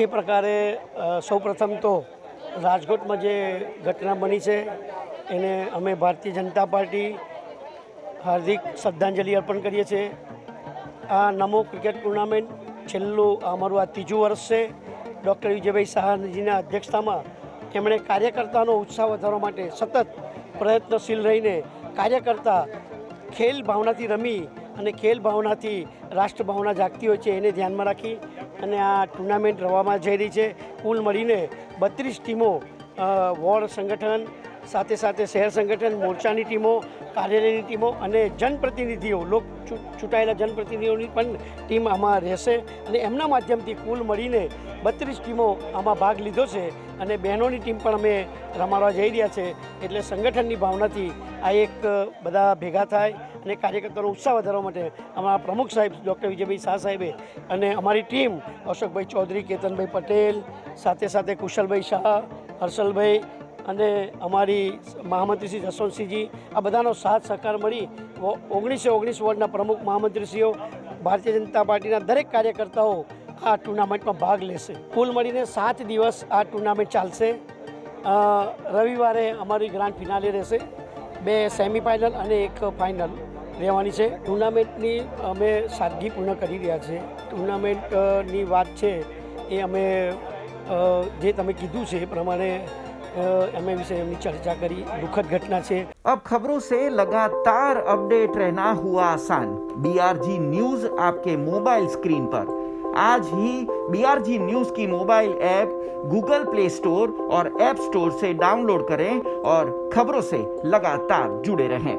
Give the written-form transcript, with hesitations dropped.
જે પ્રકારે સૌપ્રથમ તો રાજકોટમાં જે ઘટના બની છે એને અમે ભારતીય જનતા પાર્ટી હાર્દિક શ્રદ્ધાંજલિ અર્પણ કરીએ છીએ. આ નમો ક્રિકેટ ટુર્નામેન્ટ છેલ્લું અમારું આ ત્રીજું વર્ષ છે. ડૉક્ટર વિજયભાઈ શાહજીના અધ્યક્ષતામાં એમણે કાર્યકર્તાનો ઉત્સાહ વધારવા માટે સતત પ્રયત્નશીલ રહીને કાર્યકર્તા ખેલ ભાવનાથી રમી અને ખેલ ભાવનાથી રાષ્ટ્ર ભાવના જાગતી હોય છે એને ધ્યાનમાં રાખી અને આ ટુર્નામેન્ટ રમવામાં જઈ રહી છે. કુલ મળીને 32 ટીમો, વોર્ડ સંગઠન સાથે સાથે શહેર સંગઠન, મોરચાની ટીમો, કાર્યાલયની ટીમો અને જનપ્રતિનિધિઓ, ચૂંટાયેલા જનપ્રતિનિધિઓની પણ ટીમ આમાં રહેશે અને એમના માધ્યમથી કુલ મળીને 32 ટીમો આમાં ભાગ લીધો છે અને બહેનોની ટીમ પણ અમે રમાડવા જઈ રહ્યા છે. એટલે સંગઠનની ભાવનાથી આ એક બધા ભેગા થાય અને કાર્યકર્તાનો ઉત્સાહ વધારવા માટે અમારા પ્રમુખ સાહેબ ડૉક્ટર વિજયભાઈ શાહ સાહેબે અને અમારી ટીમ અશોકભાઈ ચૌધરી, કેતનભાઈ પટેલ, સાથે સાથે કુશલભાઈ શાહ, હર્ષલભાઈ અને અમારી મહામંત્રી શ્રી જસવંતસિંહજી, આ બધાનો સાથ સહકાર મળી 19 વોર્ડના પ્રમુખ મહામંત્રીશ્રીઓ, ભારતીય જનતા પાર્ટીના દરેક કાર્યકર્તાઓ આ ટુર્નામેન્ટમાં ભાગ લેશે. કુલ મળીને 7 દિવસ આ ટુર્નામેન્ટ ચાલશે. રવિવારે અમારી ગ્રાન્ડ ફિનાલે રહેશે. 2 સેમિફાઇનલ અને 1 ફાઇનલ રહેવાની છે. ટુર્નામેન્ટની અમે સાદગી પૂર્ણ કરી રહ્યા છીએ. ટુર્નામેન્ટની વાત છે એ અમે જે તમે કીધું છે એ પ્રમાણે એમએ વિશે એમની ચર્ચા કરી. દુઃખદ घटना છે. अब खबरों से लगातार अपडेट रहना हुआ आसान. BRG न्यूज आपके मोबाइल स्क्रीन पर. आज ही BRG न्यूज की mobile app Google play store और ऐप स्टोर से डाउनलोड करें और खबरों से लगातार जुड़े रहें.